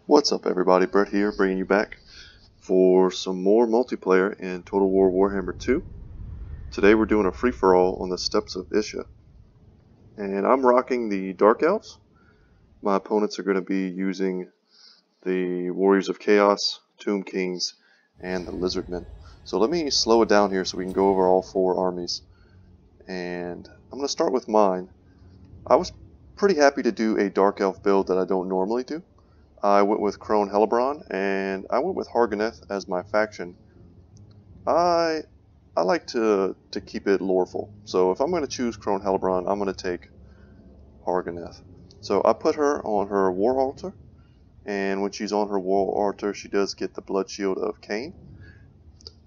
What's up everybody, Brett here, bringing you back for some more multiplayer in Total War Warhammer 2. Today we're doing a free-for-all on the Steppes of Isha. And I'm rocking the Dark Elves. My opponents are going to be using the Warriors of Chaos, Tomb Kings, and the Lizardmen. So let me slow it down here so we can go over all four armies. And I'm going to start with mine. I was pretty happy to do a Dark Elf build that I don't normally do. I went with Crone Hellebron, and I went with Hargoneth as my faction. I like to keep it loreful, so if I'm going to choose Crone Hellebron, I'm going to take Hargoneth. So I put her on her war altar, and when she's on her war altar, she does get the blood shield of Cain,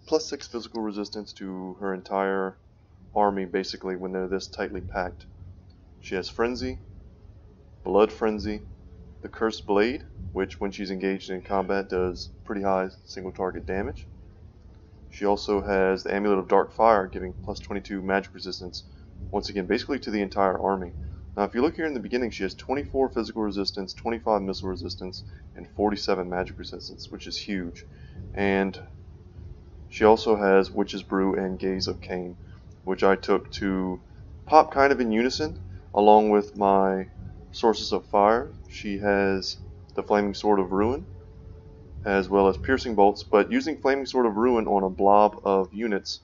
plus 6 physical resistance to her entire army, basically, when they're this tightly packed. She has Frenzy, Blood Frenzy, the Cursed Blade, which when she's engaged in combat does pretty high single target damage. She also has the Amulet of Dark Fire, giving plus 22 magic resistance, once again basically to the entire army. Now if you look here in the beginning, she has 24 physical resistance, 25 missile resistance, and 47 magic resistance, which is huge. And she also has Witch's Brew and Gaze of Cain, which I took to pop kind of in unison along with my Sources of Fire. She has the Flaming Sword of Ruin, as well as Piercing Bolts, but using Flaming Sword of Ruin on a blob of units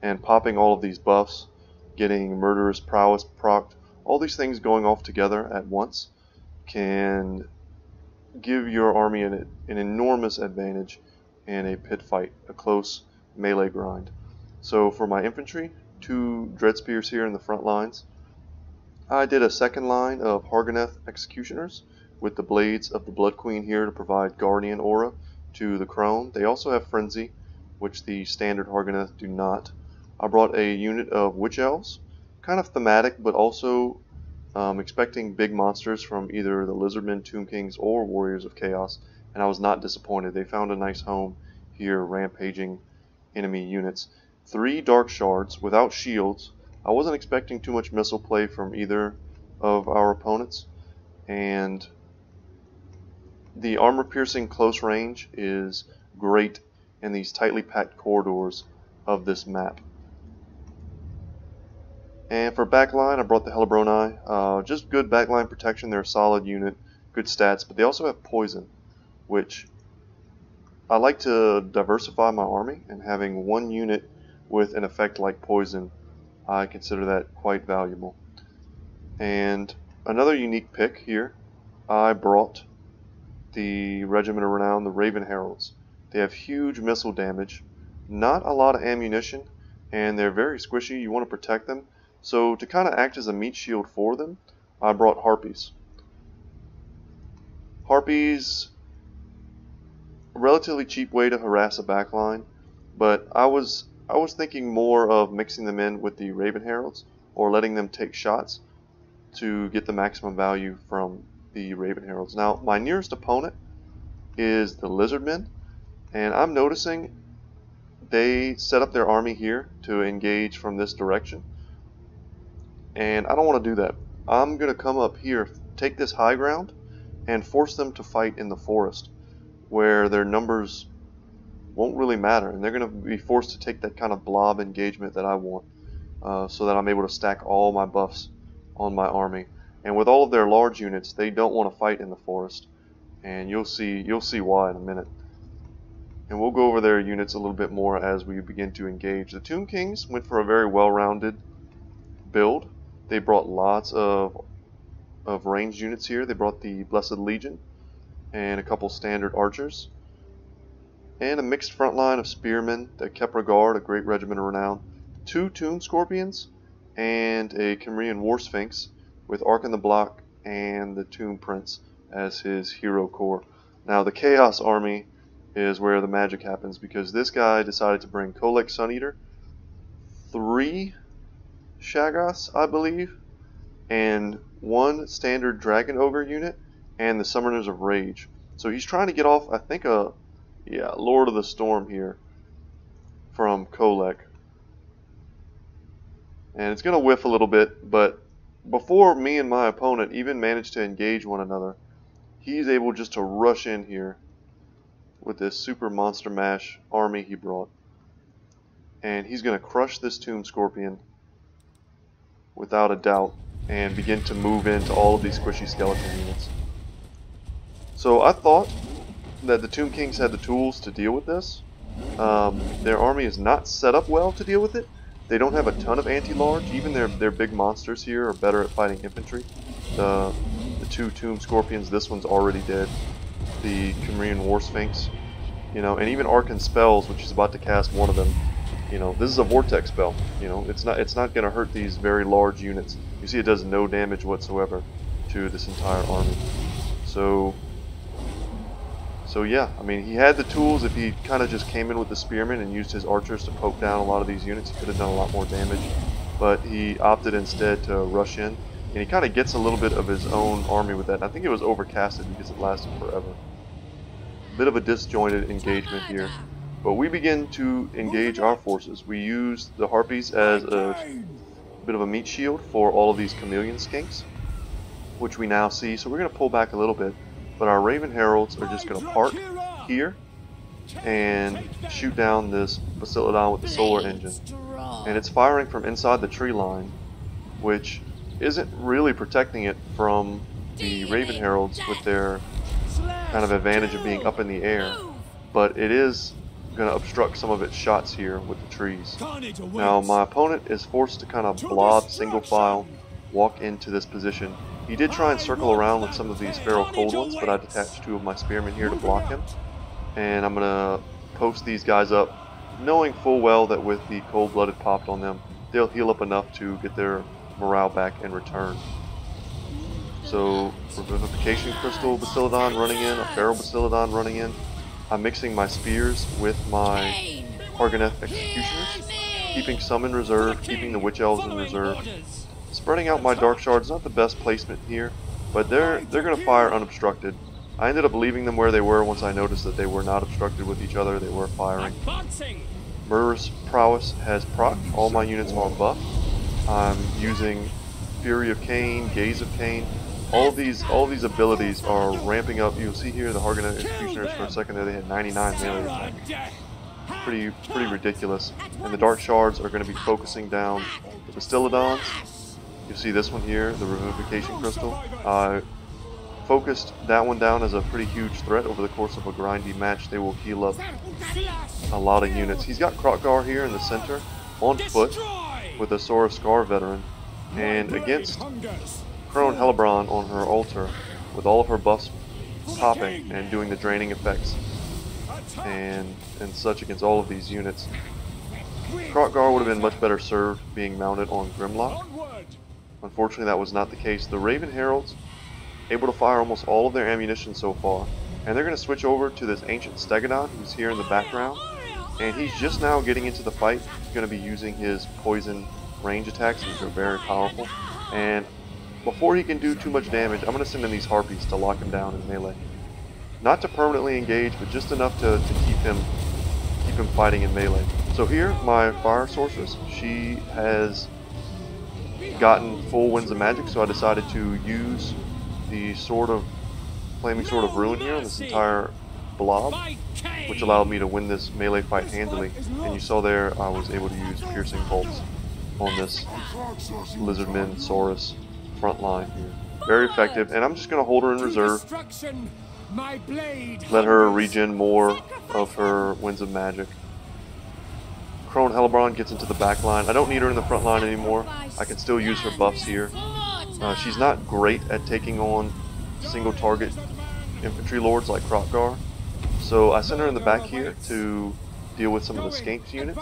and popping all of these buffs, getting Murderous Prowess procced, all these things going off together at once can give your army an enormous advantage in a pit fight, a close melee grind. So for my infantry, 2 Dread Spears here in the front lines. I did a second line of Hargoneth Executioners with the Blades of the Blood Queen here to provide Guardian aura to the Crone. They also have Frenzy, which the standard Hargoneth do not. I brought a unit of Witch Elves, kind of thematic, but also expecting big monsters from either the Lizardmen, Tomb Kings, or Warriors of Chaos, and I was not disappointed. They found a nice home here, rampaging enemy units. 3 Dark Shards without shields. I wasn't expecting too much missile play from either of our opponents, and the armor-piercing close range is great in these tightly packed corridors of this map. And for backline, I brought the Hellebroni. Just good backline protection. They're a solid unit, good stats, but they also have poison, which I like to diversify my army, and having one unit with an effect like poison, I consider that quite valuable. And another unique pick here, I brought the Regiment of Renown, the Raven Heralds. They have huge missile damage, not a lot of ammunition, and they're very squishy. You want to protect them. So to kind of act as a meat shield for them, I brought Harpies. Harpies, a relatively cheap way to harass a backline, but I was thinking more of mixing them in with the Raven Heralds or letting them take shots to get the maximum value from the Raven Heralds. Now, my nearest opponent is the Lizardmen, and I'm noticing they set up their army here to engage from this direction, and I don't want to do that. I'm going to come up here, take this high ground, and force them to fight in the forest, where their numbers won't really matter, and they're going to be forced to take that kind of blob engagement that I want, so that I'm able to stack all my buffs on my army. And with all of their large units, they don't want to fight in the forest, and you'll see why in a minute. And we'll go over their units a little bit more as we begin to engage. The Tomb Kings went for a very well-rounded build. They brought lots of ranged units here. They brought the Blessed Legion and a couple standard archers, and a mixed front line of spearmen, the Kepra Guard, a great regiment of renown, 2 Tomb Scorpions, and a Cimrian War Sphinx with Ark in the Block and the Tomb Prince as his hero core. Now the Chaos Army is where the magic happens, because this guy decided to bring Kolek Suneater, 3 Shaggoths, I believe, and 1 standard Dragon Ogre unit, and the Summoners of Rage. So he's trying to get off, I think, Lord of the Storm here from Kolek. And it's going to whiff a little bit, but before me and my opponent even managed to engage one another, he's able just to rush in here with this super monster mash army he brought. And he's going to crush this Tomb Scorpion without a doubt and begin to move into all of these squishy skeleton units. So I thought that the Tomb Kings had the tools to deal with this. Their army is not set up well to deal with it. They don't have a ton of anti-large. Even their big monsters here are better at fighting infantry. The two Tomb Scorpions, this one's already dead. The Khmerian War Sphinx, you know, and even Arcane Spells, which is about to cast one of them. You know, this is a vortex spell. You know, it's not going to hurt these very large units. You see, it does no damage whatsoever to this entire army. So yeah, I mean, he had the tools. If he kind of just came in with the spearmen and used his archers to poke down a lot of these units, he could have done a lot more damage. But he opted instead to rush in, and he kind of gets a little bit of his own army with that. I think it was overcasted because it lasted forever. Bit of a disjointed engagement here. But we begin to engage our forces. We use the Harpies as a bit of a meat shield for all of these chameleon skinks, which we now see. So we're going to pull back a little bit. But our Raven Heralds are just going to park here and shoot down this Bastiladon with the solar engine. And it's firing from inside the tree line, which isn't really protecting it from the Raven Heralds with their kind of advantage of being up in the air. But it is going to obstruct some of its shots here with the trees. Now my opponent is forced to kind of blob single file walk into this position. He did try and circle around with some of these feral cold ones, but I detached two of my spearmen here to block him. And I'm going to post these guys up, knowing full well that with the cold-blooded popped on them, they'll heal up enough to get their morale back in return. So, Revivification Crystal Bastiladon running in, a Feral Bastiladon running in. I'm mixing my spears with my Hargoneth Executioners, keeping some in reserve, keeping the Witch Elves in reserve. Spreading out my Dark Shards, not the best placement here, but they're going to fire unobstructed. I ended up leaving them where they were once I noticed that they were not obstructed with each other, they were firing. Murderous Prowess has proc, all my units are buffed. I'm using Fury of Cain, Gaze of Cain. All of these abilities are ramping up. You'll see here the Hargoneth Executioners for a second there, they had 99 melee attack. Pretty ridiculous. And the Dark Shards are going to be focusing down the Bastiladons. You see this one here, the Revivification Crystal. I focused that one down as a pretty huge threat. Over the course of a grindy match, they will heal up a lot of units. He's got Krotgar here in the center, on foot, with a Sora Scar veteran. And against Crone Hellebron on her altar, with all of her buffs popping and doing the draining effects and such against all of these units, Krotgar would have been much better served being mounted on Grimlock. Unfortunately, that was not the case. The Raven Heralds able to fire almost all of their ammunition so far, and they're going to switch over to this Ancient Stegodon who's here in the background, and he's just now getting into the fight. He's going to be using his poison range attacks, which are very powerful, and before he can do too much damage, I'm going to send in these Harpies to lock him down in melee. Not to permanently engage, but just enough to keep him fighting in melee. So here, my Fire Sorceress, she has gotten full Winds of Magic, so I decided to use the Flaming Sword of Ruin here on this entire blob, which allowed me to win this melee fight handily. And you saw there, I was able to use Piercing Bolts on this Lizardman Saurus front line here. Very effective, and I'm just going to hold her in reserve, let her regen more of her Winds of Magic. Crone Hellebron gets into the back line. I don't need her in the front line anymore. I can still use her buffs here. She's not great at taking on single target infantry lords like Krotgar, so I sent her in the back here to deal with some of the Skinks units.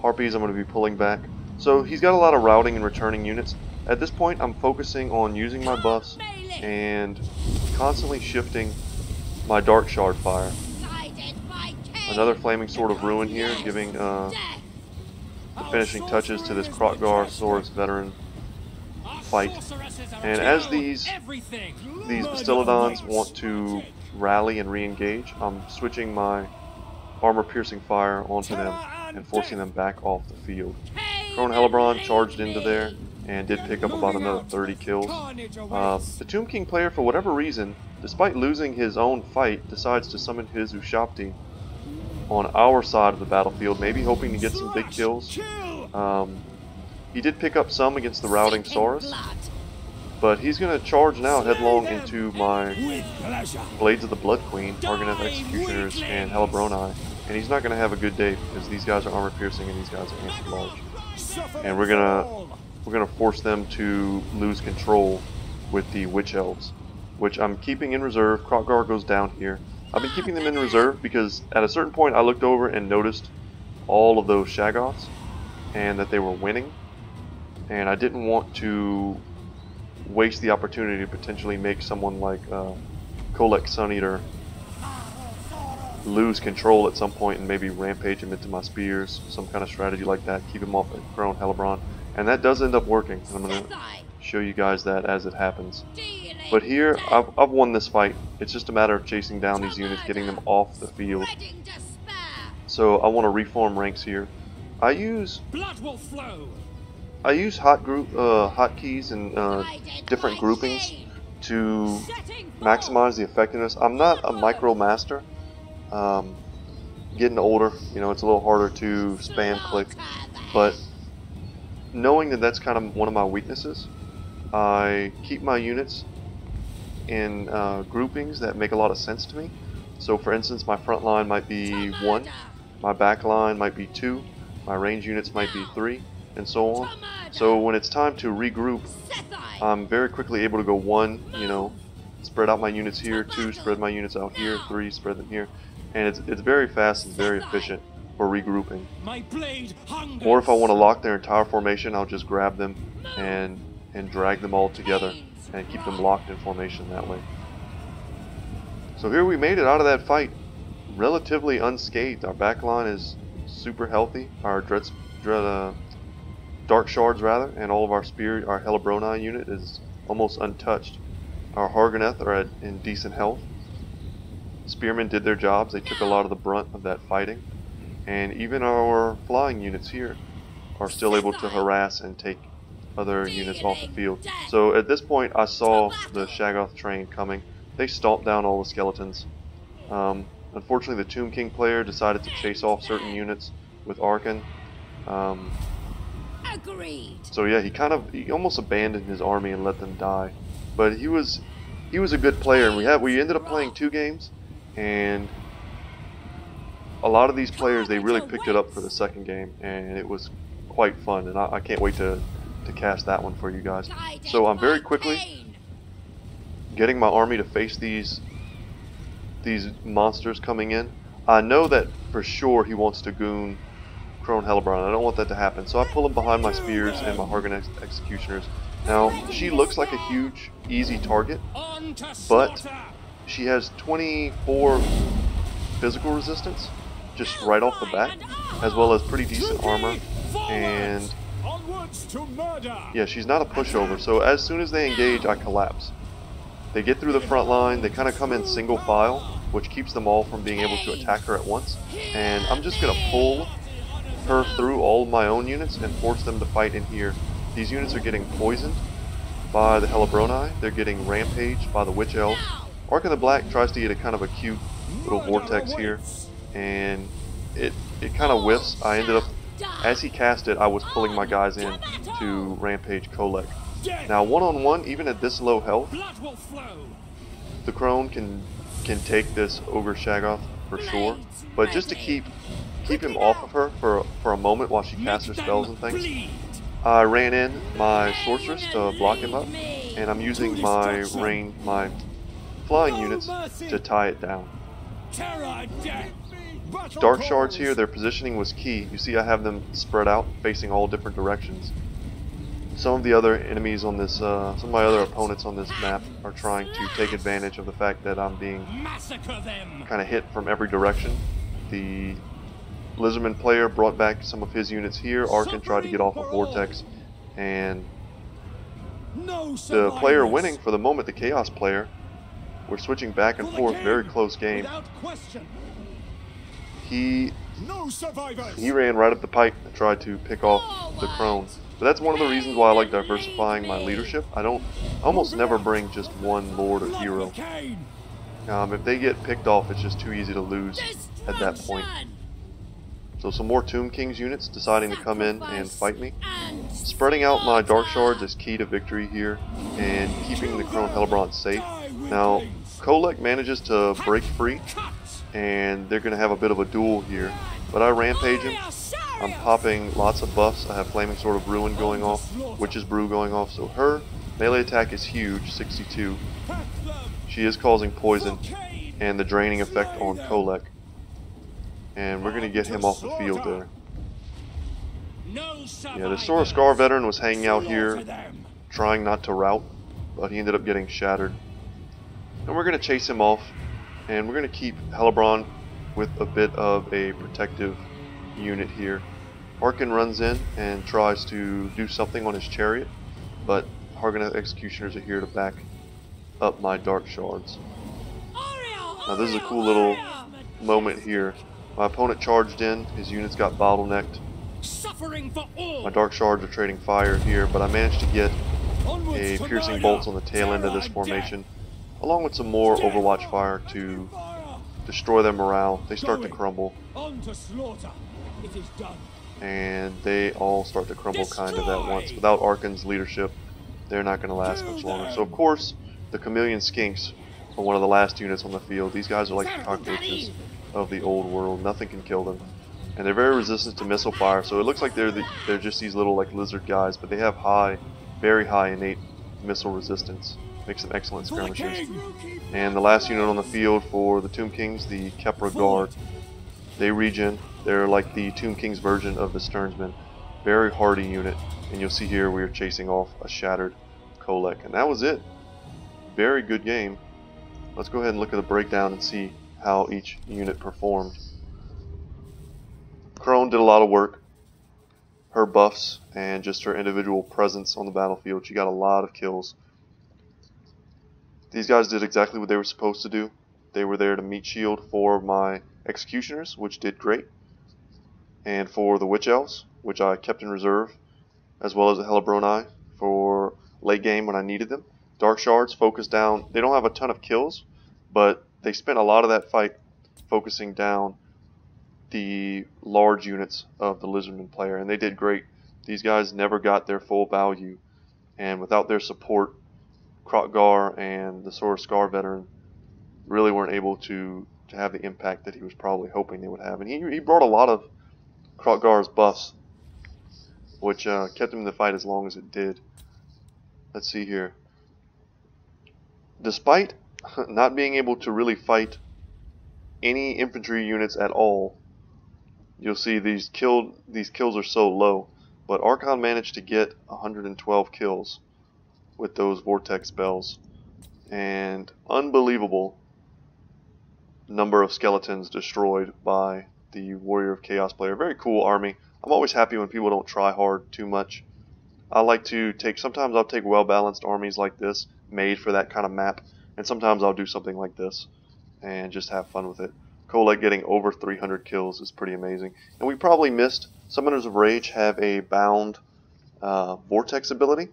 Harpies I'm going to be pulling back. So he's got a lot of routing and returning units. At this point I'm focusing on using my buffs and constantly shifting my Dark Shard fire. Another Flaming Sword of Ruin here, giving the finishing touches to this Krotgar Saurus veteran fight. And as these Bastiladons want to rally and re-engage, I'm switching my armor-piercing fire onto them and forcing them back off the field. Crone Hellebron charged into there, and did pick up about another 30 kills. The Tomb King player, for whatever reason, despite losing his own fight, decides to summon his Ushabti on our side of the battlefield, maybe hoping to get some big kills. He did pick up some against the routing Saurus, but he's going to charge now headlong into my Blades of the Blood Queen, Argoneth Executioners, and Helibroni, and he's not going to have a good day because these guys are armor piercing and these guys are anti-large, and we're gonna force them to lose control with the Witch Elves, which I'm keeping in reserve. Kroggar goes down here. I've been keeping them in reserve because at a certain point I looked over and noticed all of those Shaggoths and that they were winning, and I didn't want to waste the opportunity to potentially make someone like Kolek Suneater lose control at some point and maybe rampage him into my spears, some kind of strategy like that, keep him off at Crone Helibron, and that does end up working. I'm going to show you guys that as it happens. But here, I've won this fight. It's just a matter of chasing down these units, getting them off the field. So I want to reform ranks here. I use hotkeys and different groupings to maximize the effectiveness. I'm not a micro master. Getting older, you know, it's a little harder to spam click, but knowing that that's kind of one of my weaknesses, I keep my units in groupings that make a lot of sense to me. So for instance, my front line might be 1, my back line might be 2, my range units might be 3, and so on. So when it's time to regroup, I'm very quickly able to go 1, you know, spread out my units here, 2, spread my units out here, 3, spread them here, and it's very fast and very efficient for regrouping. Or if I want to lock their entire formation, I'll just grab them and drag them all together and keep them locked in formation that way. So here we made it out of that fight relatively unscathed. Our back line is super healthy. Our Dark Shards rather, and all of our Helibroni unit is almost untouched. Our Hargoneth are in decent health. Spearmen did their jobs. They took a lot of the brunt of that fighting, and even our flying units here are still able to harass and take other units off the field. So at this point I saw the Shaggoth train coming. They stomped down all the skeletons. Unfortunately, the Tomb King player decided to chase off certain units with Archon. So yeah, he almost abandoned his army and let them die. But he was a good player, and we ended up playing 2 games, and a lot of these players, they really picked it up for the second game, and it was quite fun, and I can't wait to cast that one for you guys. So I'm very quickly getting my army to face these monsters coming in. I know that for sure he wants to goon Crone Helibron. I don't want that to happen, so I pull him behind my spears and my Hargoneth Executioners. Now, she looks like a huge, easy target, but she has 24 physical resistance, just right off the bat, as well as pretty decent armor, and yeah, she's not a pushover, so as soon as they engage, I collapse. They get through the front line, they kind of come in single file, which keeps them all from being able to attack her at once, and I'm just going to pull her through all of my own units and force them to fight in here. These units are getting poisoned by the Helibroni, they're getting rampaged by the Witch Elves. Ark of the Black tries to get a kind of a cute little vortex here, and it kind of whiffs. I ended up, as he cast it, I was pulling my guys in to rampage Kolek. Now one-on-one, even at this low health, the Crone can take this Ogre Shaggoth for sure, but just to keep him off of her for a moment while she casts her spells and things, I ran in my Sorceress to block him up, and I'm using my flying units to tie it down. Dark Shards here, their positioning was key. You see I have them spread out, facing all different directions. Some of the other enemies on this, some of my other opponents on this map are trying to take advantage of the fact that I'm being kind of hit from every direction. The Lizardman player brought back some of his units here. Archon tried to get off a vortex, and the player winning for the moment, the Chaos player, we're switching back and forth, very close game. He ran right up the pipe and tried to pick off the Crone. But that's one of the reasons why I like diversifying my leadership. I almost never bring just one lord or hero. If they get picked off, it's just too easy to lose at that point. So some more Tomb Kings units deciding to come in and fight me. Spreading out my Dark Shards is key to victory here, and keeping the Crone Hellebron safe. Now, Kolek manages to break free, and they're going to have a bit of a duel here. But I rampage him. I'm popping lots of buffs. I have Flaming Sword of Ruin going off, Witch's Brew going off, so her melee attack is huge, 62. She is causing poison and the draining effect on Kolek. And we're going to get him off the field there. Yeah, the Sword of Scar veteran was hanging out here, trying not to rout, but he ended up getting shattered. And we're going to chase him off, and we're going to keep Hellebron with a bit of a protective unit here. Harkin runs in and tries to do something on his chariot, but Harkin Executioners are here to back up my Dark Shards. Now this is a cool little moment here. My opponent charged in, his units got bottlenecked. My Dark Shards are trading fire here, but I managed to get a Piercing Bolts on the tail end of this formation, along with some more Overwatch fire to destroy their morale. They start to crumble. And they all start to crumble kind of at once. Without Arkan's leadership, they're not going to last much longer. So of course, the Chameleon Skinks are one of the last units on the field. These guys are like the cockroaches of the old world. Nothing can kill them. And they're very resistant to missile fire, so it looks like they're just these little like lizard guys, but they have very high innate missile resistance. Makes them excellent skirmishers. And the last unit on the field for the Tomb Kings, the Kepra Guard. They regen. They're like the Tomb Kings version of the Sternsmen. Very hardy unit. And you'll see here we are chasing off a shattered Kolek. And that was it. Very good game. Let's go ahead and look at the breakdown and see how each unit performed. Crone did a lot of work. Her buffs and just her individual presence on the battlefield. She got a lot of kills. These guys did exactly what they were supposed to do. They were there to meat shield for my Executioners, which did great. And for the Witch Elves, which I kept in reserve, as well as the Hellebron for late game when I needed them. Dark Shards focused down. They don't have a ton of kills, but they spent a lot of that fight focusing down the large units of the Lizardman player, and they did great. These guys never got their full value, and without their support, Krotgar and the Sword of Scar veteran really weren't able to have the impact that he was probably hoping they would have. And he brought a lot of Krotgar's buffs, which kept him in the fight as long as it did. Let's see here. Despite not being able to really fight any infantry units at all, you'll see these kills are so low. But Archon managed to get 112 kills with those Vortex spells. And unbelievable number of skeletons destroyed by the Warrior of Chaos player. Very cool army. I'm always happy when people don't try hard too much. I like to sometimes I'll take well-balanced armies like this, made for that kind of map, and sometimes I'll do something like this and just have fun with it. Kolek getting over 300 kills is pretty amazing. And we probably missed, Summoners of Rage have a bound Vortex ability,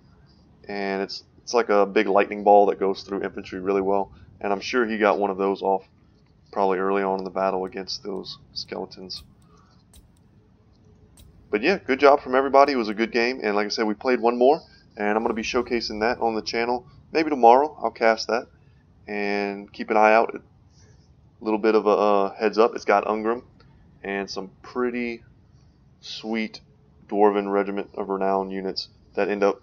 and it's like a big lightning ball that goes through infantry really well, and I'm sure he got one of those off probably early on in the battle against those skeletons. But yeah, good job from everybody. It was a good game, and like I said, we played one more, and I'm going to be showcasing that on the channel. Maybe tomorrow I'll cast that, and keep an eye out. A little bit of a heads up, it's got Ungrim and some pretty sweet Dwarven Regiment of Renown units that end up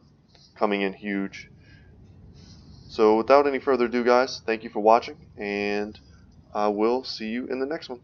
coming in huge. So without any further ado, guys, thank you for watching, and I will see you in the next one.